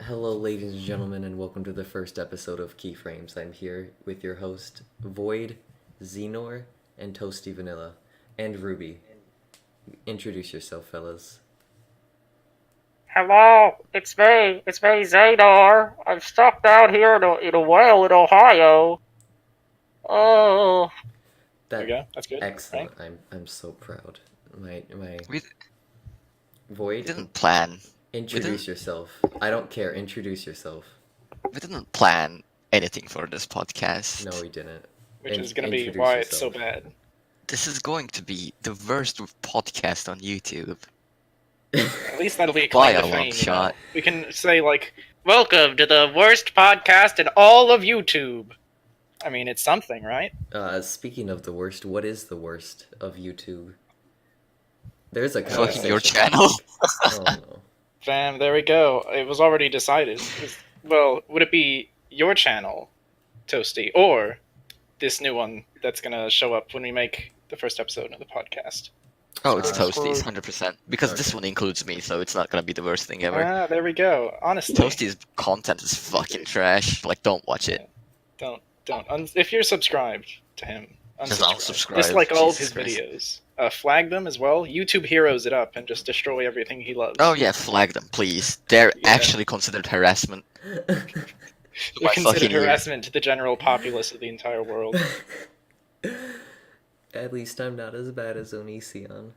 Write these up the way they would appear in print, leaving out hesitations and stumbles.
Hello, ladies and gentlemen, and welcome to the first episode of Keyframes. I'm here with your host, Void, Xenor, and ToastyVanilla, and Ruby. Introduce yourself, fellas. Hello, it's me, Zadar. I'm stuck down here in a well in Ohio. Oh, There we go. That's good. Excellent. Right? I'm so proud. My We Void. didn't plan. Introduce yourself. I don't care. Introduce yourself. We didn't plan anything for this podcast. No, we didn't. Which is going to be why it's so bad. This is going to be the worst podcast on YouTube. At least that'll be a By claim a to long fame. shot. We can say, like, welcome to the worst podcast in all of YouTube. I mean, it's something, right? Speaking of the worst, what is the worst of YouTube? There's a Fucking your conversation. channel. Oh no. Fam, there we go. It was already decided. Well, would it be your channel, Toasty, or this new one that's going to show up when we make the first episode of the podcast? Oh, it's Uh, Toasty's, 100%. Because this Okay. one includes me, so it's not gonna be the worst thing ever. Ah, there we go. Honestly. Toasty's content is fucking trash. Like, don't watch it. Don't. If you're subscribed to him, Just unsubscribe. Dislike all of his Jesus Christ. videos. Flag them as well. YouTube heroes it up and just destroy everything he loves. Oh yeah, flag them, please. They're Yeah. actually considered harassment. They're My considered fucking ear. harassment to the general populace of the entire world. At least I'm not as bad as Onision.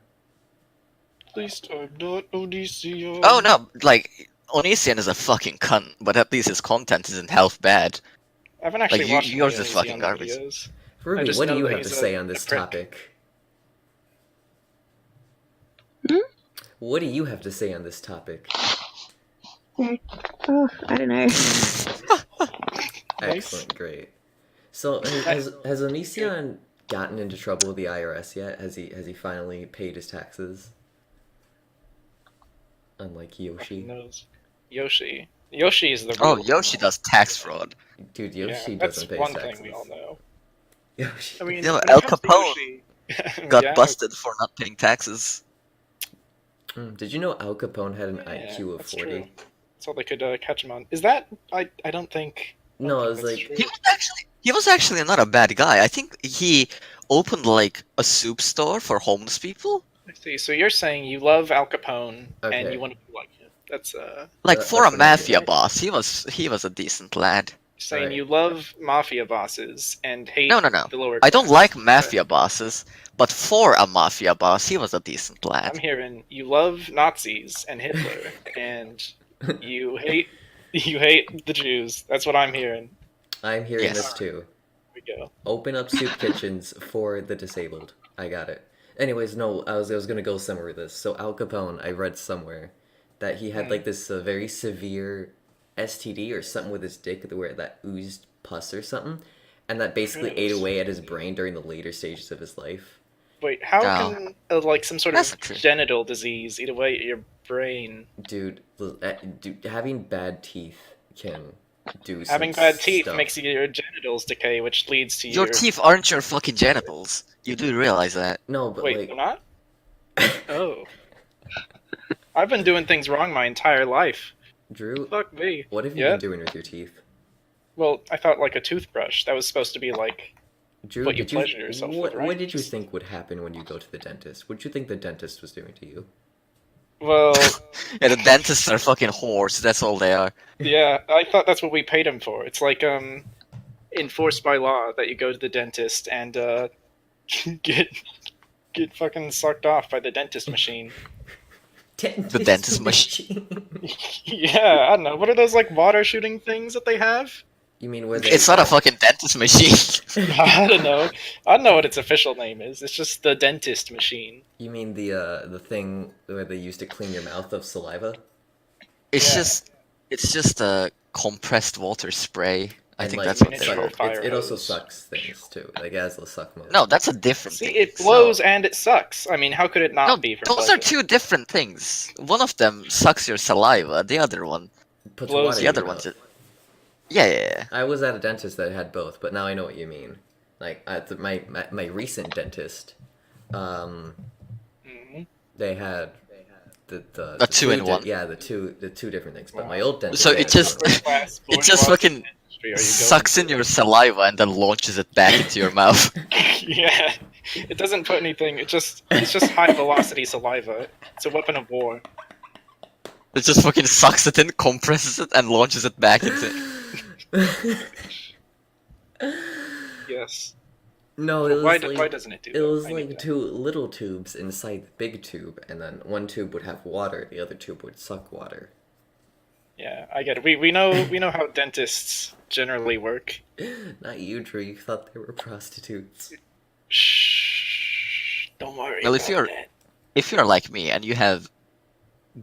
At least I'm not Onision. Oh no, like, Onision is a fucking cunt, but at least his content isn't half bad. I haven't actually like, watched yours any is of fucking Onision garbage. videos. I Ruby, just what do know you that have to he's say a- on this a prick. topic? Hmm? What do you have to say on this topic? Oh, I don't know. Excellent, great. So has Onision gotten into trouble with the IRS yet? Has he finally paid his taxes? Unlike Who Yoshi. knows? Yoshi. Yoshi is the Oh, real Yoshi does tax fraud. Dude, Yeah, Yoshi that's doesn't pay one his taxes. thing we all know. Yoshi. I mean, You know, when it Al comes to Capone Yoshi- Got yeah, busted for not paying taxes. Did you know Al Capone had an yeah, IQ of that's 40? true. That's all they could catch him on. Is that? I don't think. No, it I was think that's like true. He was actually not a bad guy. I think he opened like a soup store for homeless people. I see. So you're saying you love Al Capone and Okay. you want to be like him. That's Like That- for a that's mafia amazing. boss, he was a decent lad. saying Right. you love mafia bosses and hate No. the lower. I don't class. like mafia bosses, but for a mafia boss, he was a decent I'm lad. hearing you love Nazis and Hitler and you hate the Jews. That's what I'm hearing. I'm hearing Yes. this too. Here we go. Open up soup kitchens for the disabled. I got it. Anyways, no, I was gonna go somewhere with this. So Al Capone, I read somewhere that he had like this very severe STD or something with his dick where that oozed pus or something, and that basically ate Gross. away at his brain during the later stages of his life. Wait, how No. can like some sort That's of not true. genital disease eat away at your brain? Dude, having bad teeth can do some Having bad teeth stuff. makes your genitals decay, which leads to Your teeth aren't your fucking genitals. You do realize that. No, but Wait, like they're not? Oh. I've been doing things wrong my entire life. Drew, Fuck me. what have you Yeah. been doing with your teeth? Well, I thought like a toothbrush. That was supposed to be like. Drew, What you did pleasure yourself what, with, right? what did you think would happen when you go to the dentist? What did you think the dentist was doing to you? Well, Yeah, the dentists are fucking whores. That's all they are. yeah, I thought that's what we paid him for. It's like enforced by law that you go to the dentist and get fucking sucked off by the dentist machine. The dentist machine. Yeah, I don't know. What are those like water shooting things that they have? You mean where they? It's not a fucking dentist machine. I don't know. I don't know what its official name is. It's just the dentist machine. You mean the thing where they used to clean your mouth of saliva? It's Yeah. just a compressed water spray. I And, think like, that's what it, they Miniature are. suck- fire it also hose. sucks things too. Like it has the suck mode. No, that's a different See, thing. it blows and it sucks. I mean, how could it not No, be for those pleasure? are two different things. One of them sucks your saliva. The other one, Puts blows water the in other your one's mouth. yeah. I was at a dentist that had both, but now I know what you mean. Like my recent dentist, Mhm. they had the two-in-one. Yeah, the two different things. But my old dentist. So it had just one. it just fucking sucks in your saliva and then launches it back into your mouth. Yeah, it doesn't put anything. It's just high velocity saliva. It's a weapon of war. It just fucking sucks it in, compresses it, and launches it back into. Yes. No, it was Why like, doesn't it do it that? was I need like to- two little tubes inside the big tube, and then one tube would have water, the other tube would suck water. Yeah, I get it. We know how dentists generally work. Not you, Drew. You thought they were prostitutes. Shh. Don't worry. Well, if about you're- that. If you're like me and you have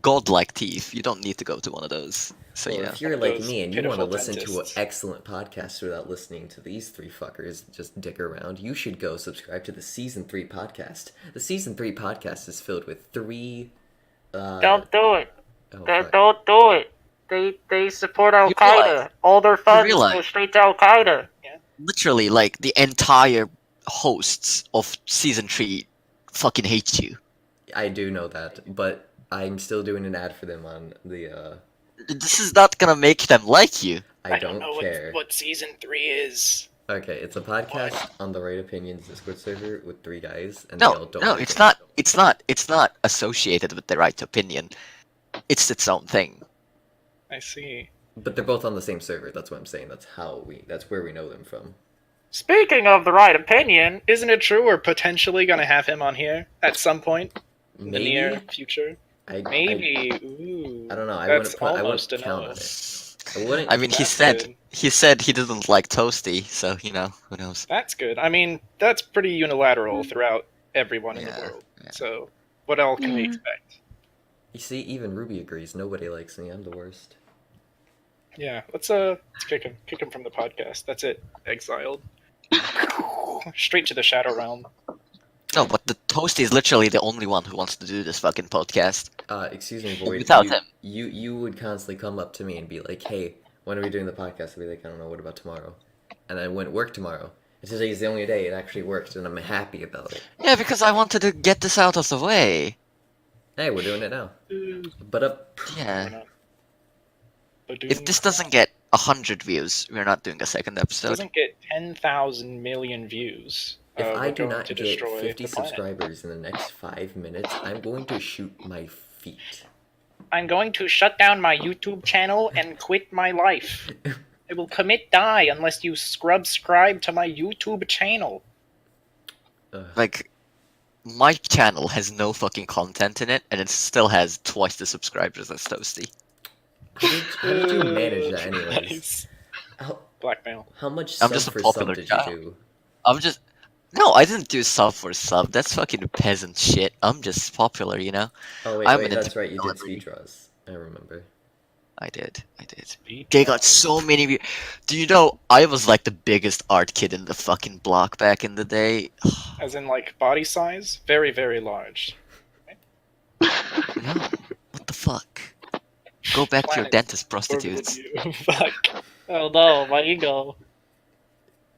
godlike teeth, you don't need to go to one of those. So Well, you know. if you're like Those me and you want to pitiful listen to an dentists. excellent podcast without listening to these three fuckers just dick around, you should go subscribe to the Season 3 podcast. The Season 3 podcast is filled with three... Don't do it. oh, fuck. Don't do it. They support Al Qaeda. realize- All their funds realize- go straight to Al Qaeda. Literally, like, the entire hosts of season 3 fucking hate you. I do know that, but I'm still doing an ad for them on the, This is not gonna make them like you. I don't know care. what season 3 is. Okay, it's a podcast on the Right Opinions Discord server with three guys, and they all No, don't no, like it's it. not. It's not. It's not associated with the right opinion. It's its own thing. I see. But they're both on the same server, that's what I'm saying. That's where we know them from. Speaking of the right opinion, isn't it true we're potentially gonna have him on here at some point in the near future? Maybe. Ooh. I don't know. I That's wouldn't almost a count no. on it. I wouldn't. I mean, he That's said good. he didn't like Toasty, so you know, who knows? That's good. I mean, that's pretty unilateral throughout everyone in the Yeah, world. yeah. So, what else can we Yeah. expect? You see, even Ruby agrees. Nobody likes me. I'm the worst. Yeah, let's kick him from the podcast. That's it. Exiled. Straight to the Shadow Realm. No, but the Toasty is literally the only one who wants to do this fucking podcast. Excuse me, Void. Without you, him. you would constantly come up to me and be like, "Hey, when are we doing the podcast?" I'd be like, "I don't know. What about tomorrow?" And I went work tomorrow. And today's the only day it actually worked, and I'm happy about it. Yeah, because I wanted to get this out of the way. Hey, we're doing it now. But Yeah. If If this doesn't get 100 views, we're not doing a second episode. doesn't get 10,000 million views, if we're I do going not to get destroy 50 the planet. subscribers in the next 5 minutes, I'm going to shoot my feet. I'm going to shut down my YouTube channel and quit my life. I will commit die unless you subscribe to my YouTube channel. Ugh. Like, my channel has no fucking content in it, and it still has twice the subscribers as Toasty. How did you manage that, anyways? Nice. How, Blackmail. how much I'm sub just a for popular sub did child. you do? I'm just... No, I didn't do sub for sub. That's fucking peasant shit. I'm just popular, you know? Oh, wait, I'm wait, an that's right. You did celebrity. speed draws. I remember. I did. They got so many views. Do you know, I was like the biggest art kid in the fucking block back in the day. As in, like, body size? Very, very large. No. What the fuck? Go back to your Planet. dentist prostitutes. Fuck. Oh no, my ego.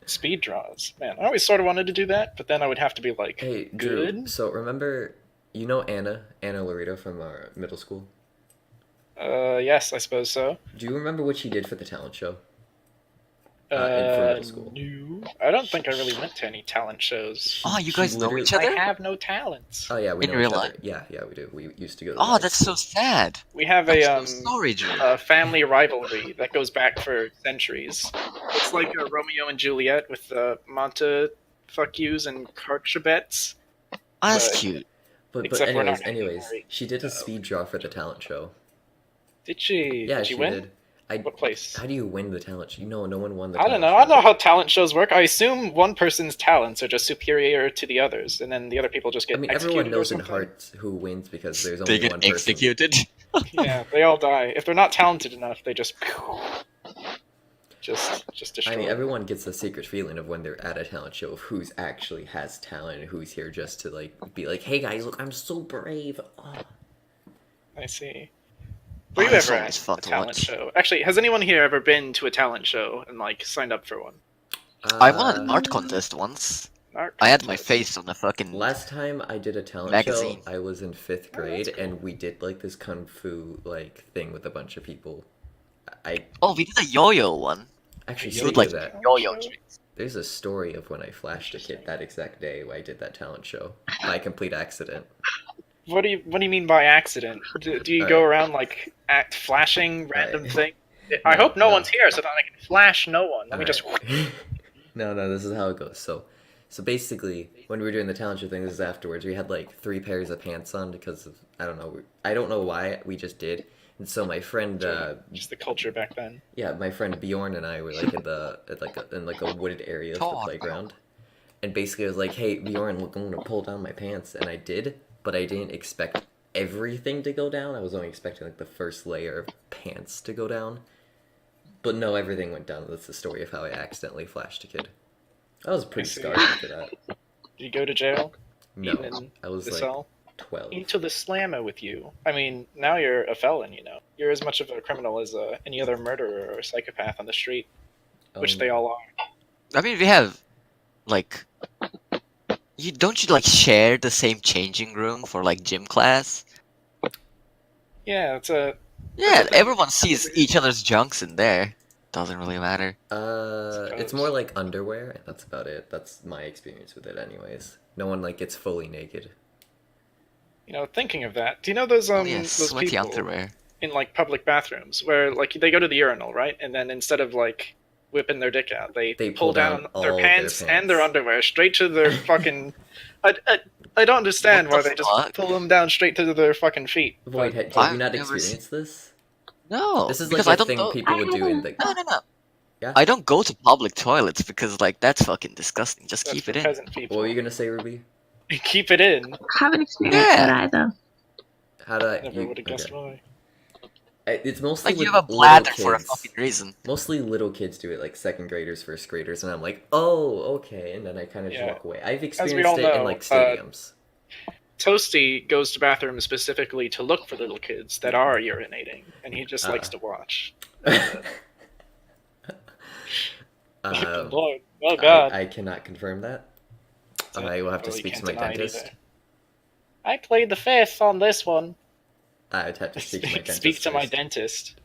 Speed draws. Man, I always sort of wanted to do that, but then I would have to be like, Hey, Drew. good? So remember, you know Anna Laredo from our middle school? Yes, I suppose so. Do you remember what she did for the talent show? For middle school. No. I don't think I really went to any talent shows. Oh, you She guys know literally- each I other? have no talents. Oh yeah, we In know real each other. life? Yeah, we do. We used to go. To Oh, high that's school. so sad. We have I'm so sorry, Drew. a family rivalry that goes back for centuries. It's like a Romeo and Juliet with Monta fuck yous and Karchabets. Oh, that's but- cute. But Except we're not anyways, married, she did a so- speed draw for the talent show. Did she? Yeah, did she she win? did. What place? How do you win the talent show? No one won the. I don't talent know. show. I don't know how talent shows work. I assume one person's talents are just superior to the others, and then the other people just get I mean, executed everyone knows or in something. heart who wins because there's They only get one person. executed. Yeah, they all die. If they're not talented enough, they just destroy. I mean, everyone gets the secret feeling of when they're at a talent show of who's actually has talent and who's here just to like be like, "Hey guys, look, I'm so brave." Oh. I see. Oh, Were you that's ever always at fun a to talent watch. show? Actually, has anyone here ever been to a talent show and like signed up for one? I won an art contest once. I had my face on the fucking Last time I did a talent magazine. show, I was in 5th Oh, grade, that's cool. and we did like this kung fu like thing with a bunch of people. I Oh, we did a yo-yo one. actually A speaking like of that, yo-yo show? tricks. there's a story of when I flashed a kid that exact day when I did that talent show by complete accident. What do you mean by accident? Do you go Alright. around like flashing random Alright. things? I No, hope no no. one's here so that I can flash no one. Let me just. Alright. No, this is how it goes. So basically, when we were doing the talent show thing, this is afterwards. We had like 3 pairs of pants on because of I don't know why we just did. And so my friend, Just the culture back then. yeah, my friend Bjorn and I were like in a wooded area of the God. playground, and basically I was like, "Hey Bjorn, look, I'm gonna pull down my pants," and I did, but I didn't expect everything to go down. I was only expecting like the first layer of pants to go down. But no, everything went down. That's the story of how I accidentally flashed a kid. I was pretty I see. scarred after that. Did you go to jail? No, Even in I was the like cell? 12. Into the slammer with you. I mean, now you're a felon, you know. You're as much of a criminal as any other murderer or psychopath on the street, which they all are. I mean, we have, like, don't you like share the same changing room for like gym class? Yeah, it's a. Yeah, a thing. everyone sees each other's junks in there. Doesn't really matter. It's more like underwear, and that's about it. That's my experience with it, anyways. No one like gets fully naked. You know, thinking of that, do you know those Oh yeah, those sweaty people underwear. in like public bathrooms where like they go to the urinal, right? And then instead of like whipping their dick out, they pull down their all pants and their underwear straight to their fucking. I don't understand What why the they just fuck? pull them down straight to their fucking feet. Wait, But have you not I've never experienced this? No, This is because like I a don't thing go. people would do in the. No. Yeah? I don't go to public toilets because like that's fucking disgusting. Just that's keep for it in. peasant people. What were you gonna say, Ruby? Keep it in. Haven't experienced Yeah. that either. How do I? Never would have guessed why. It's mostly Like you with have a little bladder for a kids. fucking reason. Mostly little kids do it, like 2nd graders, 1st graders, and I'm like, oh, okay, and then I kind of just Yeah. walk away. I've we experienced all it in know, like stadiums. Toasty goes to bathrooms specifically to look for little kids that are urinating, and he just likes to watch. Lord, oh god. I cannot confirm that. I will have to Well, you speak to can't my deny it dentist. either. I played the fifth on this one. I'd have to speak to my dentist. Speak to my first. dentist.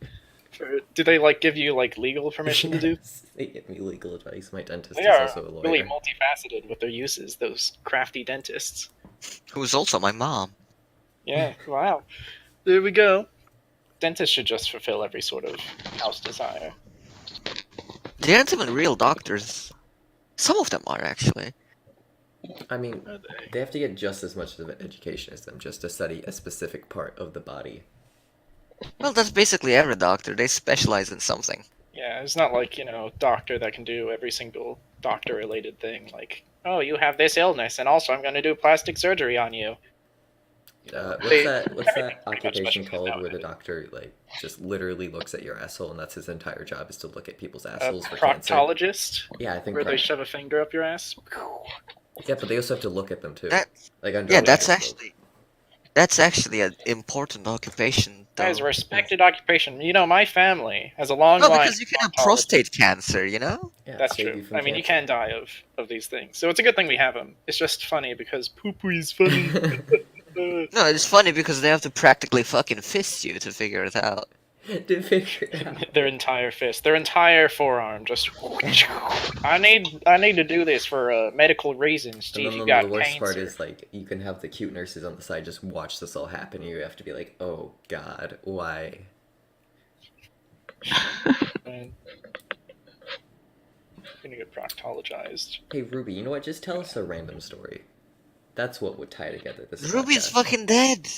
Do they like give you like legal permission to do? Yes, they give me legal advice. My dentist They is are also a lawyer. really multifaceted with their uses. Those crafty dentists. Who's also my mom. Yeah. Wow. There we go. Dentists should just fulfill every sort of house desire. They aren't even real doctors. Some of them are actually. I mean, Are they? they have to get just as much of an education as them just to study a specific part of the body. Well, that's basically every doctor. They specialize in something. Yeah, it's not like, doctor that can do every single doctor-related thing. Like, oh, you have this illness, and also I'm going to do plastic surgery on you. What's They- that everything pretty much occupation specialized called where the nowadays. doctor like just literally looks at your asshole and that's his entire job is to look at people's assholes for cancer? Proctologist, Yeah, I think. where they shove a finger up your ass. Yeah, but they also have to look at them too. That- Like under Yeah, a that's microscope. actually an important occupation. That is a though. respected occupation. My family has a long No, line. because you can have of proctologists. prostate cancer, you know? Yeah, That's save true. from I mean, you cancer. can die of these things, so it's a good thing we have them. It's just funny because poo-poo is funny. No, it's funny because they have to practically fucking fist you to figure it out. To figure it out. Their entire fist, their entire forearm, just. I need to do this for medical reasons. See And if then you the got worst cancer. part is like you can have the cute nurses on the side just watch this all happen. And you have to be like, oh god, why? Man. Gonna get proctologized. Hey Ruby, you know what? Just tell us a random story. That's what would tie together this. Ruby's podcast. fucking dead.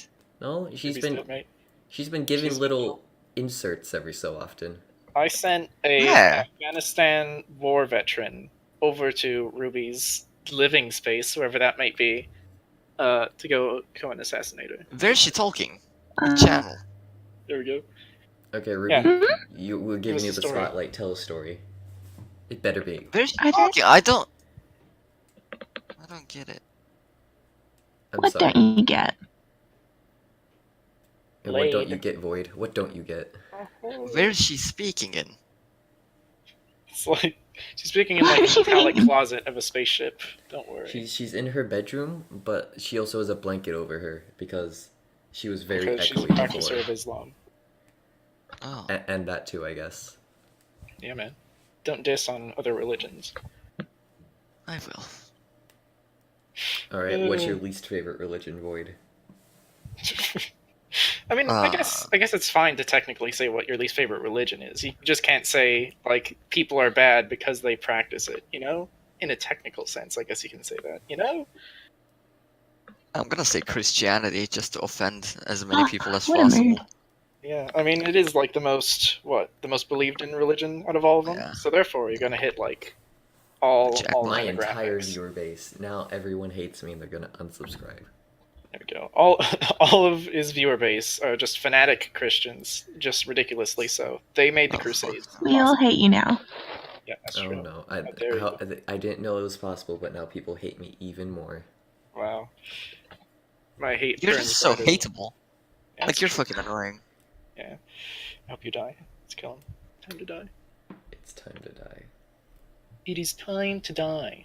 No, Ruby's been dead, mate. she's been giving She's- little inserts every so often. I sent a Yeah. Afghanistan war veteran over to Ruby's living space, wherever that might be, to go and assassinate her. Where's she talking? Uh, Channel. There we go. Okay, Ruby, Yeah. we're giving What's you the the story? spotlight. Tell a story. It better be. Where's she I don't- talking? I don't get it. I'm What sorry. don't you get? And what don't Laid. you get, Void? What don't you get? Where's she speaking in? It's like She's speaking in like a metallic closet of a spaceship. Don't worry. She's in her bedroom, but she also has a blanket over her because she was very Because she's a echoey practicer before. of Islam. Oh. And that too, I guess. Yeah, man. Don't diss on other religions. I will. Alright, what's your least favorite religion, Void? I mean, I guess it's fine to technically say what your least favorite religion is. You just can't say like people are bad because they practice it. You know, in a technical sense, I guess you can say that. You know. I'm gonna say Christianity just to offend as many people as what a possible. mood. Yeah, I mean, it is like the most believed in religion out of all of them. Yeah. So therefore, you're gonna hit like all My entire demographics. viewer base. Now everyone hates me and they're gonna unsubscribe. There we go. All of his viewer base are just fanatic Christians, just ridiculously so. They made the Oh, Crusades. We all hate you now. Yeah, that's Oh true. no, How dare you. I didn't know it was possible, but now people hate me even more. Wow. My hate. You're burns just so brighter than- hateable. Yeah, Like, it's you're true. fucking annoying. Yeah. I hope you die. Let's kill him. Time to die. It's time to die. It is time to die.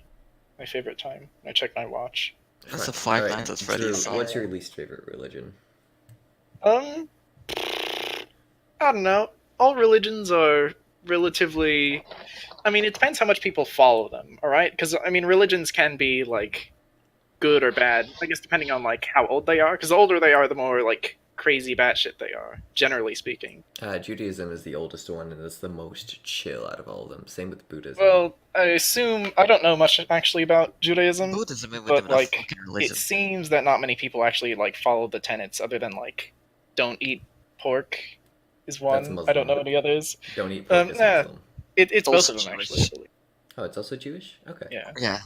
My favorite time. I check my watch. That's a Fine. Five Alright, Nights at Drew, Freddy's song. what's your least favorite religion? I don't know. All religions are relatively. I mean, it depends how much people follow them. All right, because I mean, religions can be like good or bad. I guess depending on like how old they are. Because the older they are, the more like crazy batshit they are. Generally speaking. Judaism is the oldest one, and it's the most chill out of all of them. Same with Buddhism. Well, I assume I don't know much actually about Judaism. Buddhism isn't But even a like, fucking it religion. seems that not many people actually like follow the tenets, other than like, don't eat pork, is one. Muslim. I don't know any others. Don't eat pork is yeah. Muslim. It's both Also of them Jewish. actually. Oh, it's also Jewish? Okay. Yeah. Yeah.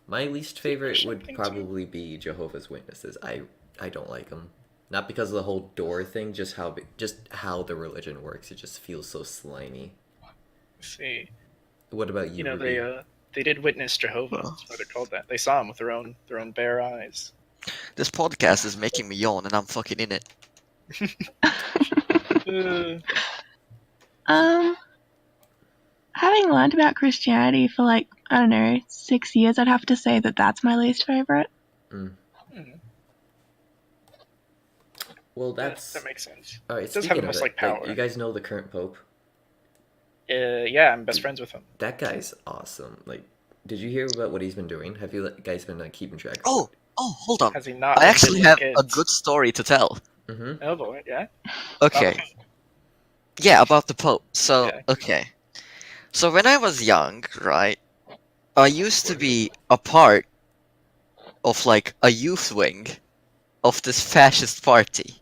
My least favorite Christian would thing, too? probably be Jehovah's Witnesses. I don't like them. Not because of the whole door thing, just how the religion works. It just feels so slimy. Let's see, What about you? you know, Ruby? they did witness Jehovah. That's why they're called that. They saw him with their own bare eyes. This podcast is making me yawn and I'm fucking in it. Uh, Having learned about Christianity for like, I don't know, 6 years, I'd have to say that that's my least favorite. Well, that that's makes sense. all right. It does have Speaking the most, of it, like, power. you guys know the current pope. Yeah, I'm best friends with him. That guy's awesome. Like, did you hear about what he's been doing? Have you guys been keeping track? Of Oh, hold on. Has he not? I actually have kids? a good story to tell. it? Mm-hmm. Oh boy, yeah. Okay. Yeah, about the Pope. So, Yeah. okay. So when I was young, right, I used to be a part of like a youth wing of this fascist party.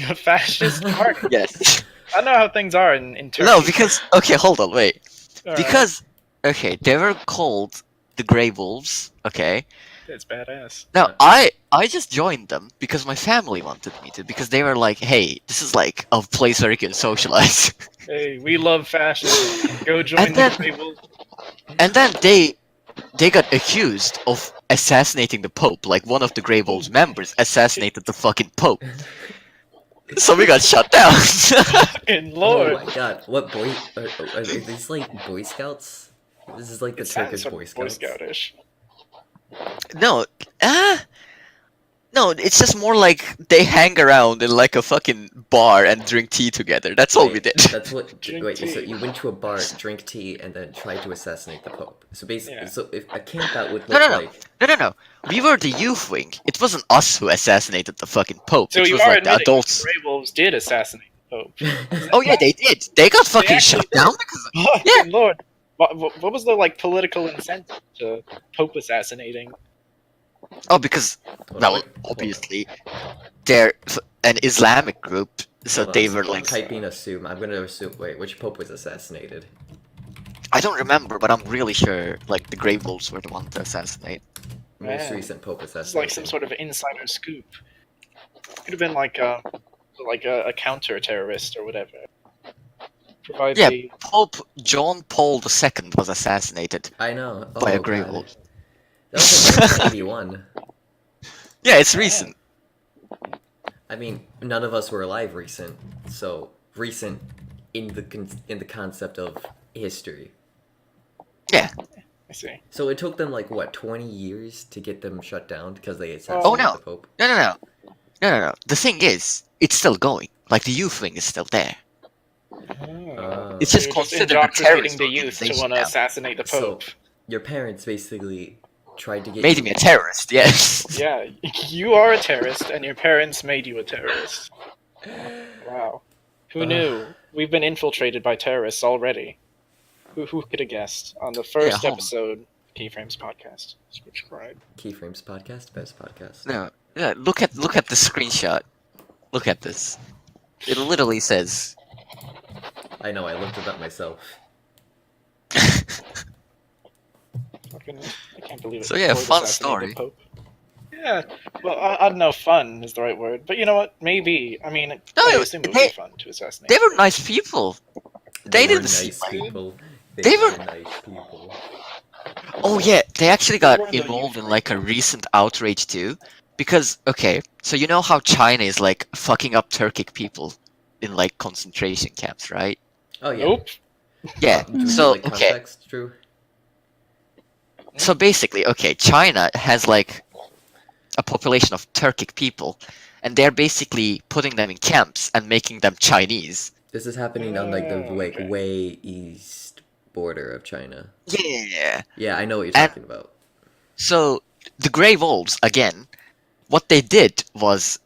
A fascist party. Yes. I don't know how things are in Turkey. No, because okay, hold on, wait. All right. Because okay, they were called the Grey Wolves. Okay. It's badass. Now I just joined them because my family wanted me to, because they were like, hey, this is like a place where you can socialize. Hey, we love fashion. Go join And then- the table. And then they got accused of assassinating the Pope. Like one of the Grey Wolves members assassinated the fucking Pope. So we got shut down. Fucking lord. Oh my god! What boy? Are these like Boy Scouts? This is like the It sounds Turkish sort Boy of Scouts. Scoutish. No, no, it's just more like they hang around in like a fucking bar and drink tea together. That's all we Wait, did. That's what. Drink Wait, so tea. you went to a bar, drink tea, and then tried to assassinate the Pope. So basically, Yeah. so if a camp out would No, look no, no. like. No. We were the youth wing. It wasn't us who assassinated the fucking Pope. So it you was are like the admitting adults. the Grey Wolves did assassinate the Pope. Oh yeah, they did. They got fucking actually shut down because Fucking lord. What was the like political incentive to Pope assassinating? because Hold well, on, obviously they're an Islamic group, so hold on, they were I'm like. typing assume. I'm gonna assume. Wait, which Pope was assassinated? I don't remember, but I'm really sure like the Grey Wolves were the one to assassinate. Most Man. recent Pope This is assassination. like some sort of insider scoop. Could have been like a counter terrorist or whatever. Provide Yeah, the Pope John Paul II was assassinated. I know. Oh, By a Grey God. Wolf. That was in 1981. Yeah, it's recent. I mean, none of us were alive recent, so recent in the concept of history. Yeah. I see. So it took them like what 20 years to get them shut down because they Oh, assassinated no. the Pope. No. The thing is, it's still going. Like, the youth wing is still there. Oh. It's So just you're just considered a indoctrinating terrorist the youth to organization want to now. assassinate the So Pope. your parents basically tried to get Made you. me a terrorist, yes. Yeah, you are a terrorist, and your parents made you a terrorist. Wow. Who knew? We've been infiltrated by terrorists already. Who could have guessed? On the first hold on. episode, Keyframes podcast. Subscribe. Keyframes podcast, best podcast. No, yeah, look at the screenshot. Look at this. It literally says. I know, I looked it up myself. Fucking, I can't believe it. So yeah, Ford fun assassinated the story. Pope. Yeah, well, I don't know. Fun is the right word, but you know what? Maybe. I mean, No, I assume it would be fun to assassinate. They were nice people. They were didn't nice seem like. people. They were- nice people. Oh yeah, they actually got They were the involved in youth like a recent outrage too. Because okay, so you know how China is like fucking up Turkic people in like concentration camps, right? Oh yeah. Nope. Yeah. Do we need, So like, okay, context, Drew? so basically, okay, China has like a population of Turkic people, and they're basically putting them in camps and making them Chinese. This is happening on like the Okay. way east border of China. Yeah. Yeah, I know what you're And- talking about. So the Grey Wolves again, what they did was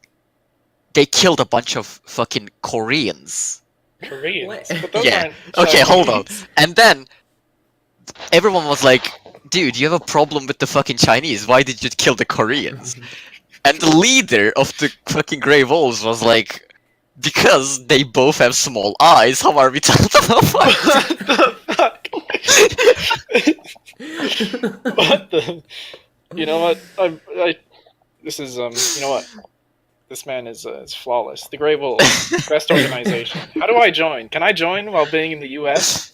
they killed a bunch of fucking Koreans. Koreans. What? But those Yeah. aren't Okay, hold on. Chinese. And then everyone was like, dude, you have a problem with the fucking Chinese. Why did you kill the Koreans? And the leader of the fucking Grey Wolves was like, because they both have small eyes, how are we talking about? What the fuck? What the? You know what? This is You know what? This man is flawless. The Grey Wolves, best organization. How do I join? Can I join while being in the U.S.?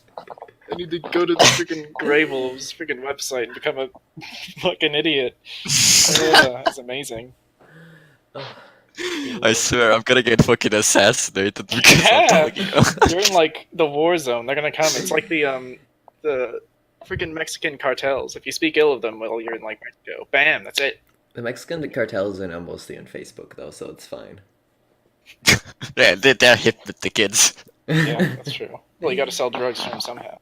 I need to go to the freaking Grey Wolves freaking website and become a fucking idiot. That's amazing. I swear, I'm gonna get fucking assassinated because I'm Yeah. telling you. You're in like the war zone. They're gonna come. It's like the freaking Mexican cartels. If you speak ill of them while you're in like Mexico, bam, that's it. The Mexican cartels are now mostly on Facebook though, so it's fine. Yeah, they're hip with the kids. Yeah, that's true. Well, you got to sell drugs to them somehow.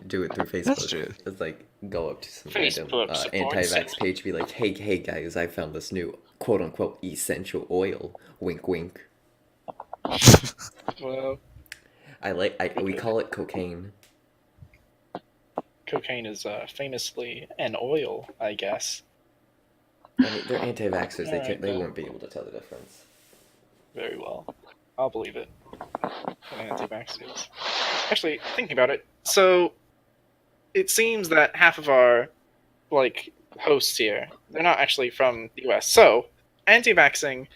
Do it through Facebook. That's true. It's like go up to some Facebook random supports anti-vax it. page, be like, hey guys, I found this new quote unquote essential oil. Wink wink. Well, We call it cocaine. cocaine is famously an oil, I guess. I mean, they're anti-vaxxers. Alright, They then. won't be able to tell the difference. Very well. I'll believe it. Anti-vaxxers. Actually, thinking about it, so it seems that half of our like hosts here, they're not actually from the US. So, anti-vaxxing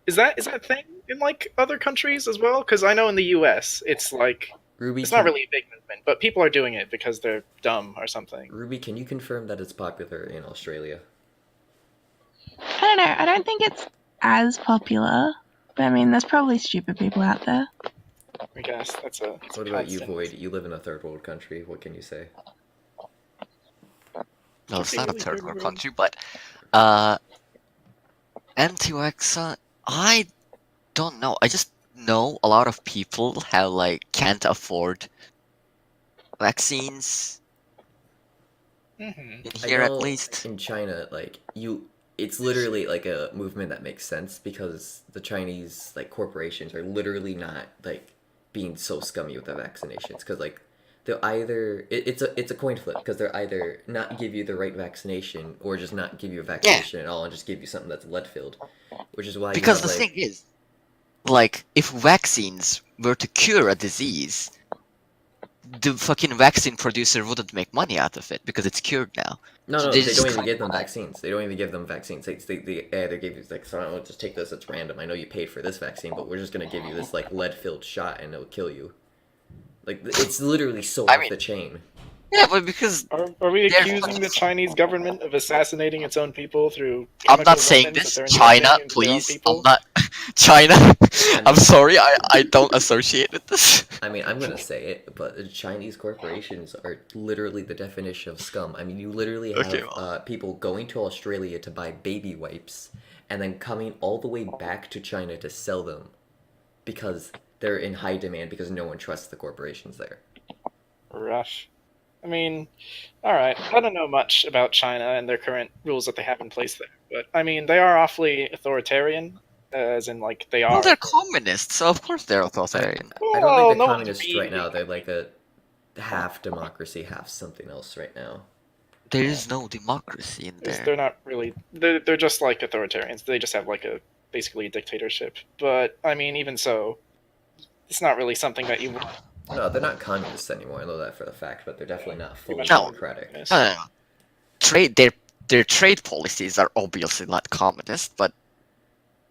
is that a thing in like other countries as well? Because I know in the US, it's like Ruby, it's not really a big movement, but people are doing it because they're dumb or something. Ruby, can you confirm that it's popular in Australia? I don't know. I don't think it's as popular. But I mean, there's probably stupid people out there. I guess that's a. What about you, constant. Void? You live in a third world country. What can you say? No, it's Okay, not a really third good world word. country, but anti-vaxxer, I don't know. I just know a lot of people have like can't afford vaccines Mhm. in I here at know least. in China, it's literally like a movement that makes sense because the Chinese like corporations are literally not like being so scummy with the vaccinations because like they'll either it's a coin flip because they'll either not give you the right vaccination or just not give you a vaccination at all and just give you something that's lead filled, which is why Because you the have, like, thing is, like, if vaccines were to cure a disease, the fucking vaccine producer wouldn't make money out of it because it's cured now. No, So no, they they just don't even cut give them it off. vaccines. They don't even give them vaccines. They either give you like, so I don't just take this. It's random. I know you paid for this vaccine, but we're just gonna give you this like lead-filled shot and it'll kill you. Like it's literally so I off mean- the chain. Yeah, but because Are we They're accusing fucking- the Chinese government of assassinating its own people through I'm chemical not saying weapons this, that they're China, injecting into their own please. people? I'm not China. I I'm mean- sorry, I don't associate with this. I mean, I'm gonna say it, but Chinese corporations are literally the definition of scum. I mean, you literally have Okay, well. people going to Australia to buy baby wipes and then coming all the way back to China to sell them because they're in high demand because no one trusts the corporations there. Rough. I mean, alright, I don't know much about China and their current rules that they have in place there, but I mean, they are awfully authoritarian, as in, like, they Well, are. they're communists, so of course they're authoritarian. I don't Well, think no they're one's communists right now. being- They're like a half democracy, half something else right now. There is no democracy in They're there. not really. They're just like authoritarians. They just have like basically a dictatorship. But I mean, even so, it's not really something that you want. No, they're not communists anymore. I know that for the fact, but they're definitely not fully No. democratic. Yes. No. Their trade policies are obviously not communist, but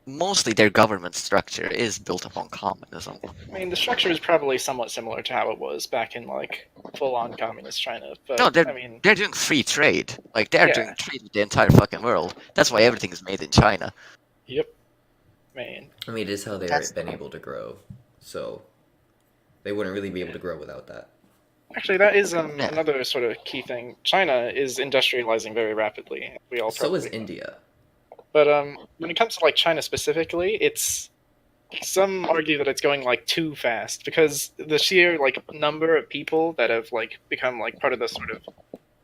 mostly their government structure is built upon communism. I mean, the structure is probably somewhat similar to how it was back in like full-on communist China. But No, I mean, they're doing free trade. Like they're Yeah. doing trade with the entire fucking world. That's why everything is made in China. yep. Man, I mean, it is how they've That's- been able to grow, so they wouldn't really be able to grow without that. actually, that is Yeah. another sort of key thing. China is industrializing very rapidly. We all So is probably know. India. But when it comes to like China specifically, it's some argue that it's going like too fast because the sheer like number of people that have like become like part of the sort of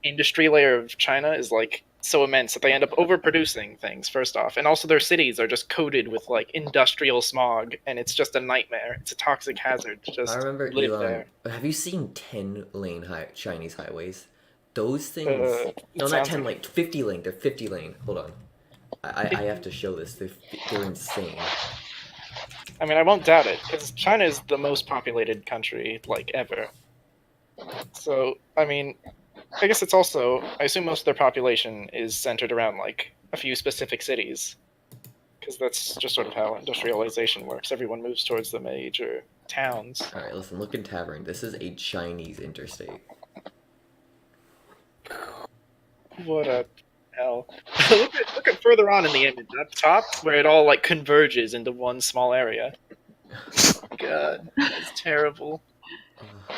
industry layer of China is like so immense that they end up overproducing things first off, and also their cities are just coated with like industrial smog, and it's just a nightmare. It's a toxic hazard to just I remember live Elon. there. Have you seen 10-lane Chinese highways? Those things. It No, not sounds 10 lane. 50 lane. They're 50 lane. Hold on. I have to show this. They're insane. I mean, I won't doubt it because China is the most populated country like ever. So, I mean, I guess it's also, I assume most of their population is centered around like a few specific cities, because that's just sort of how industrialization works. Everyone moves towards the major towns. All right, listen. Look in Tavern. This is a Chinese interstate. What a hell! look at further on in the image up top, where it all like converges into one small area. God, that's terrible. Ugh.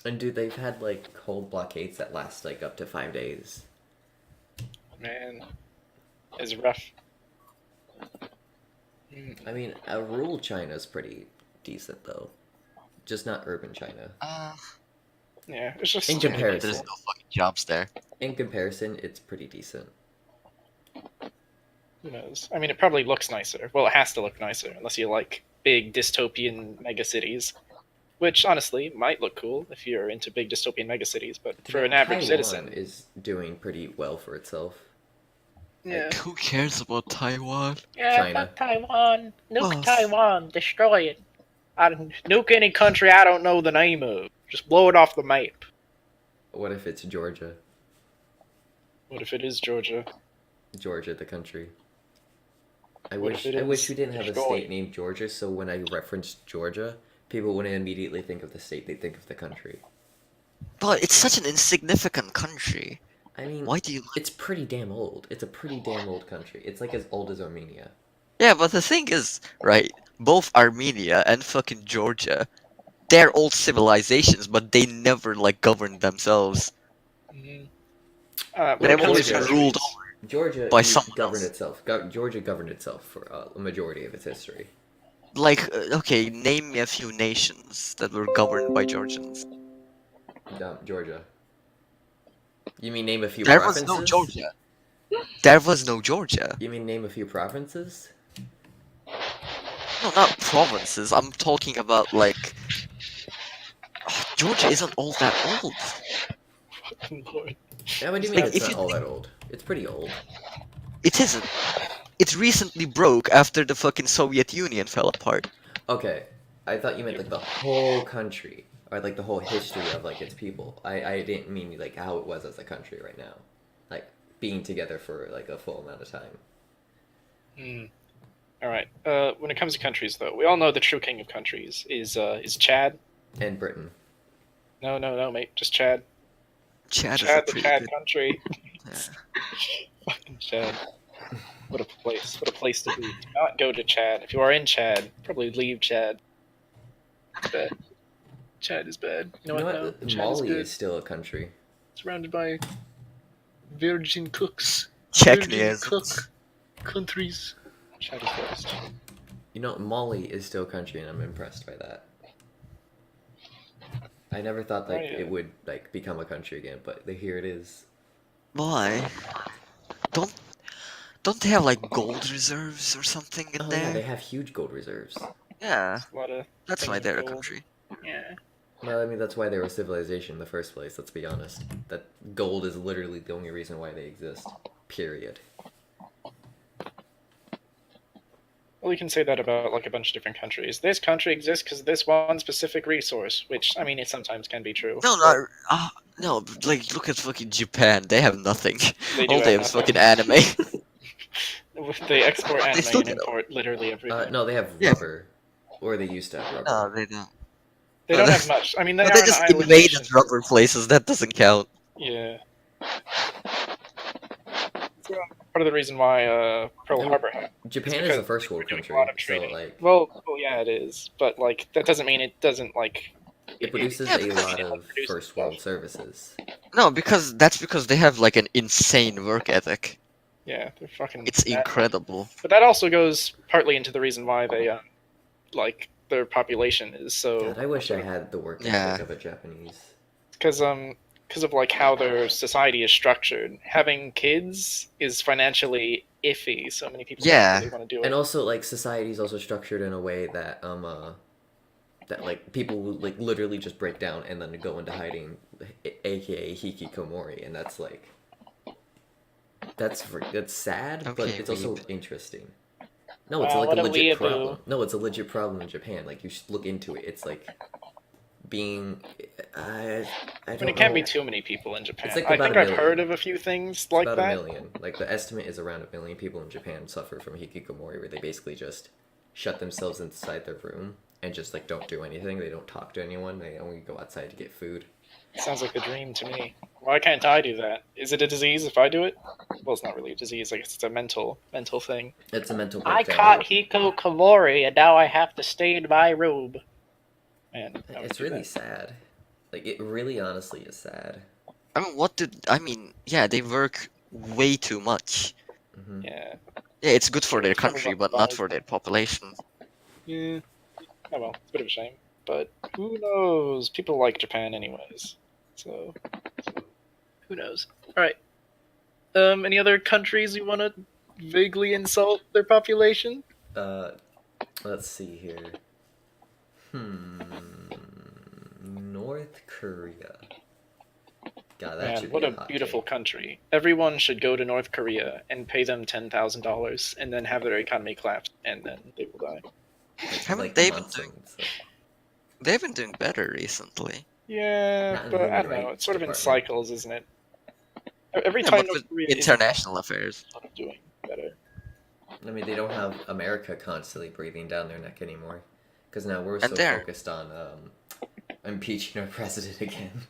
And dude, they've had like whole blockades that last like up to 5 days. Man, it's rough. I mean, rural China's pretty decent though, just not urban China. Yeah, it's just In There's comparison, no fucking jobs there. in comparison, it's pretty decent. who knows? I mean, it probably looks nicer. Well, it has to look nicer, unless you like big dystopian megacities. Which, honestly, might look cool if you're into big dystopian megacities, but for an average Taiwan citizen... is doing pretty well for itself. Yeah. Like, who cares about Taiwan? Yeah, China. fuck Taiwan. Nuke Oh. Taiwan. Destroy it. Nuke any country I don't know the name of. Just blow it off the map. What if it's Georgia? What if it is Georgia? Georgia, the country. I What wish if it I wish is we didn't have a destroyed? state named Georgia, so when I referenced Georgia, people wouldn't immediately think of the state; they think of the country. But it's such an insignificant country. I mean, Why do you? it's pretty damn old. It's a pretty damn old country. It's like as old as Armenia. Yeah, but the thing is, right? Both Armenia and fucking Georgia, they're old civilizations, but they never like governed themselves. Mhm. But Well, everyone's Georgia- been ruled Georgia By someone governed else. itself. Georgia governed itself for a majority of its history. like okay, name me a few nations that were governed by Georgians. Georgia. You mean name a few There was provinces? no Georgia. There was no Georgia. You mean name a few provinces? No, not provinces. I'm talking about like Georgia isn't all that old. Lord. Yeah, what do you mean Like, it's if not you all think- that old? It's pretty old. It isn't. It recently broke after the fucking Soviet Union fell apart. Okay, I thought you meant like the whole country, or like the whole history of like its people. I didn't mean like how it was as a country right now, like being together for like a full amount of time. Hmm. All right. When it comes to countries, though, we all know the true king of countries is Chad. And Britain. No, mate, just Chad. Chad is a Chad, the pretty Chad good. country. Yeah. Fucking Chad. What a place. What a place to be. Do not go to Chad. If you are in Chad, probably leave Chad. It's bad. Chad is bad. You know You know what? No, what? Chad is Mali good. is still a country. Surrounded by virgin cooks. Check Virgin news. cook countries. Chad is best. You know, Mali is still a country, and I'm impressed by that. I never thought like Right. it would like become a country again, but here it is. Why? Don't they have like gold reserves or something in Oh there? yeah, they have huge gold reserves. Yeah, A lot of that's why things they're a gold. country. Yeah. Well, I mean that's why they were a civilization in the first place. Let's be honest. That gold is literally the only reason why they exist. Period. Well, you can say that about like a bunch of different countries. This country exists because of this one specific resource, which I mean, it sometimes can be true. No, not. No, like look at fucking Japan. They have nothing. They do All they have have is nothing. fucking anime. They export They anime still and get import literally everything. No, they have Yeah. rubber, or they used to have rubber. No, they don't. They don't have much. I mean, they No, are they an just island invaded nation. rubber places. That doesn't count. Yeah. So, part of the reason why Pearl Harbor happened. Japan is because a first they were world doing country, a lot of so trading. like Well, yeah, it is, but like that doesn't mean it doesn't like. it produces Yeah, a because lot it of produces first stuff. world services. No, because that's because they have like an insane work ethic. Yeah, they're fucking. It's mad. incredible. But that also goes partly into the reason why they like their population is so. God, I wish I had the work Yeah. ethic of a Japanese. Because of like how their society is structured. Having kids is financially iffy. So many people Yeah. don't really want to do it. And also, like, society is also structured in a way that that like people will like literally just break down and then go into hiding, aka hikikomori, and that's like that's sad, but Okay, it's also weeb. interesting. No, it's Wow, like what a a legit weeaboo. problem. No, it's a legit problem in Japan. Like you should look into it. It's like being I don't I mean, it can't know. be too many people in Japan. It's like I about think a I've million. heard of a few things It's like about that. a million. Like the estimate is around 1 million people in Japan suffer from hikikomori, where they basically just shut themselves inside their room and just like don't do anything. They don't talk to anyone. They only go outside to get food. Sounds like the dream to me. Why can't I do that? Is it a disease if I do it? Well, it's not really a disease. I guess it's a mental thing. It's a mental I breakdown. caught hikikomori and now I have to stay in my room. Man, I would It's do really that. sad. Like it really, honestly, is sad. I mean, yeah, they work way too much. Hmm. Yeah. Yeah, it's good for their Trouble country, about but not the for their population. Yeah. Oh well, it's a bit of a shame. But who knows? People like Japan anyways. So who knows? Alright. Any other countries you wanna vaguely insult their population? Let's see here. North Korea. God, that Man, should what be a hot beautiful take. country. Everyone should go to North Korea and pay them $10,000 and then have their economy collapse and then they will die. Haven't Like they been monsoons. So. They've been doing better recently. Yeah, Not in but the I human don't know. It's rights sort of in department. cycles, isn't it? Every Yeah, time but North with Korea international affairs. is doing better. I mean, they don't have America constantly breathing down their neck anymore, because now we're And so there. focused on impeaching our president again.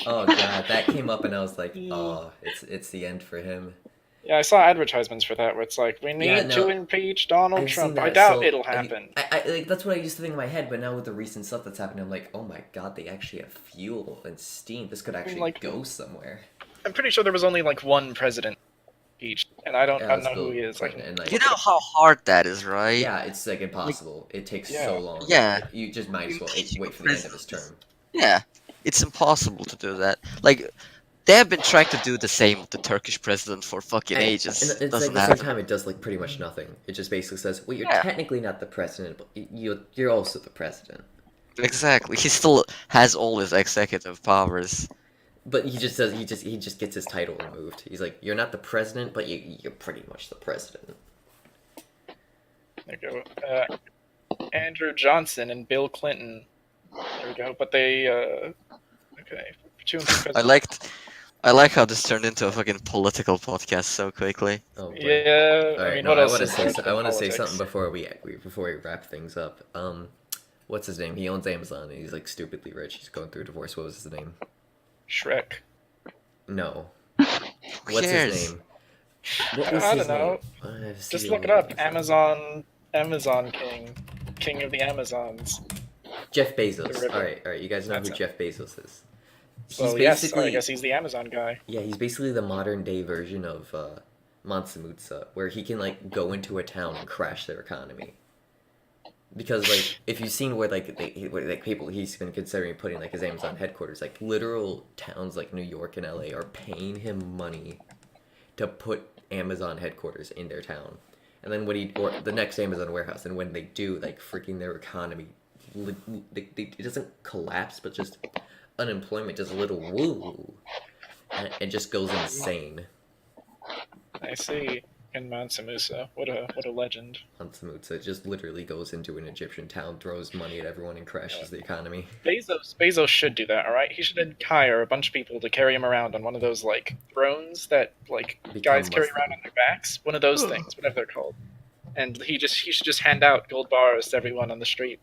Oh god, that came up and I was like, oh, it's the end for him. Yeah, I saw advertisements for that where it's like, we need Yeah, to no, impeach Donald I've Trump. seen I that, doubt so it'll happen. I like that's what I used to think in my head, but now with the recent stuff that's happening, I'm like, oh my god, they actually have fuel and steam. This could actually like- go somewhere. I'm pretty sure there was only like one president impeached, and I don't it's know who Bill he is. Clinton, and like, You know how hard that is, right? yeah, it's like impossible. It takes Yeah. so long. Yeah. You just might as well Impeaching wait for the end of his term. presidents. Yeah, it's impossible to do that. Like, they have been trying to do the same with the Turkish president for fucking ages. And it's Doesn't like at the happen. same time, it does like pretty much nothing. It just basically says, well, you're Yeah. technically not the president, but you're also the president. Exactly. He still has all his executive powers. But he just says he just gets his title removed. He's like, you're not the president, but you're pretty much the president. There you go. Andrew Johnson and Bill Clinton. There we go. But they, okay. I like how this turned into a fucking political podcast so quickly. Oh, boy. Yeah, All right, I mean, no, what I else want to is say there I want to say politics? something before we wrap things up. What's his name? He owns Amazon. And he's like stupidly rich. He's going through a divorce. What was his name? Shrek. No. Who What's cares? his name? What was I his don't know. name? Just look it up. Amazon King of the Amazons. Jeff The Bezos. river. All right. You guys know That's who him. Jeff Bezos is. So yes, I guess he's the Amazon guy. Yeah, he's basically the modern day version of Mansa, where he can like go into a town and crash their economy. Because like, if you've seen where people he's been considering putting like his Amazon headquarters, like literal towns like New York and LA are paying him money to put Amazon headquarters in their town, and then or the next Amazon warehouse, and when they do, like freaking their economy, it doesn't collapse, but just unemployment does a little woo, and it just goes insane. I see. And Mansa Musa, what a legend. Mansa just literally goes into an Egyptian town, throws money at everyone, and crashes the economy. Bezos should do that. All right, he should hire a bunch of people to carry him around on one of those like thrones that like guys carry around on their backs. One of those things, whatever they're called. And he should just hand out gold bars to everyone on the street.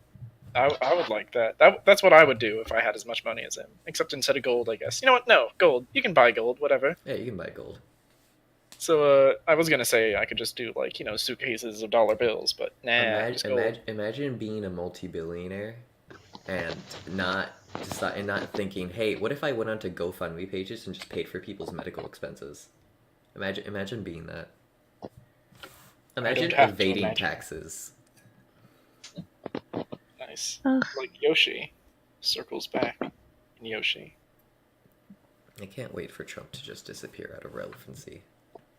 I would like that. That's what I would do if I had as much money as him. Except instead of gold, I guess. You know what? No, gold. You can buy gold, whatever. Yeah, you can buy gold. So I was gonna say I could just do like suitcases of dollar bills, but nah. Imagine being a multi-billionaire and not thinking, hey, what if I went onto GoFundMe pages and just paid for people's medical expenses? Imagine being that. Imagine evading taxes. Nice. Ugh. Like Yoshi circles back in Yoshi. I can't wait for Trump to just disappear out of relevancy.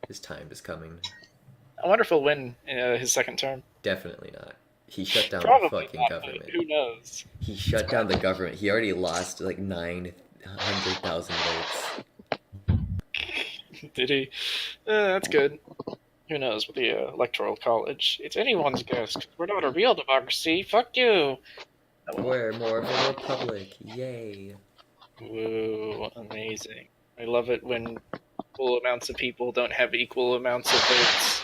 His time is coming. I wonder if he'll win his second term. Definitely not. He shut down Probably the fucking not, government. but who knows? He shut down the government. He already lost like 900,000 votes. Did he? That's good. Who knows with the electoral college? It's anyone's guess. We're not a real democracy. Fuck you. We're more of a republic. Yay. Woo, amazing. I love it when equal amounts of people don't have equal amounts of votes.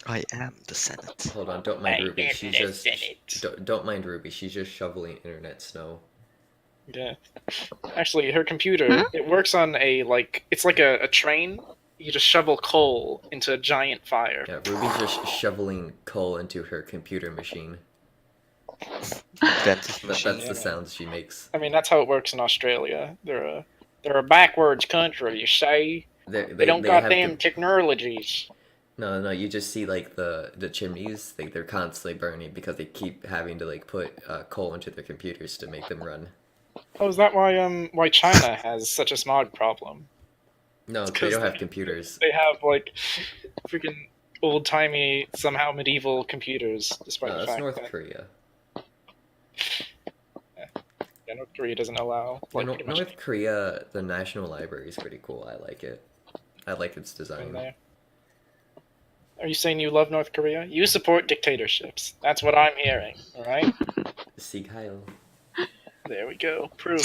I am the Senate. Hold on, don't mind Ruby. She's just don't mind Ruby. She's just shoveling internet snow. Yeah. Actually, her computer, it works on it's like a train. You just shovel coal into a giant fire. Yeah, Ruby's just shoveling coal into her computer machine. That's That's the sounds she makes. I mean, that's how it works in Australia. They're a backwards country, you say? They don't goddamn technologies. No, you just see like the chimneys. They're constantly burning because they keep having to like put coal into their computers to make them run. Oh, is that why China has such a smog problem? No, they don't have computers. They have like freaking old timey, somehow medieval computers, despite the That's fact North that Korea. North Korea doesn't allow. North Korea, the National Library is pretty cool. I like it. I like its design. There. Are you saying you love North Korea? You support dictatorships. That's what I'm hearing. All right. Sieg Heil. There we go. Proof.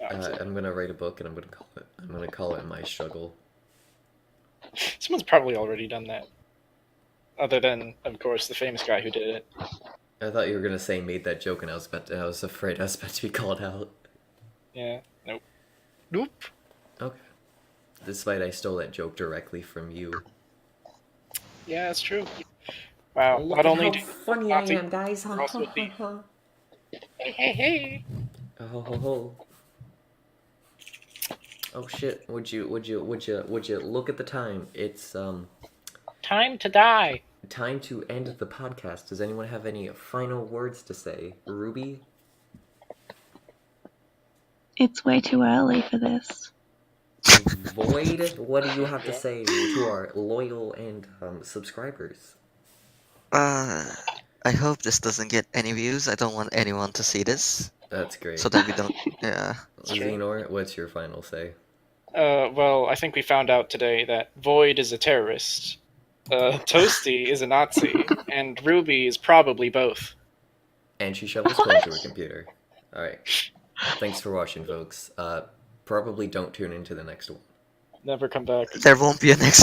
I'm gonna write a book and I'm gonna call it My Struggle. Someone's probably already done that. Other than, of course, the famous guy who did it. I thought you were gonna say made that joke, and I was afraid I was about to be called out. Yeah. Nope. Nope. Okay. Despite I stole that joke directly from you. Yeah, that's true. Wow. Look Not at only how do funny I am, guys. also be- Hey. Oh ho ho. Oh shit! Would you look at the time? It's Time to die. time to end the podcast. Does anyone have any final words to say? Ruby? It's way too early for this. Void? What do you have to say to our loyal and subscribers? I hope this doesn't get any views. I don't want anyone to see this. That's great. So that we don't. Yeah. Xenor, what's your final say? Well, I think we found out today that Void is a terrorist, Toasty is a Nazi, and Ruby is probably both. And she shovels coal into her computer. Alright. Thanks for watching, folks. Probably don't tune into the next one. Never come back. There won't be a next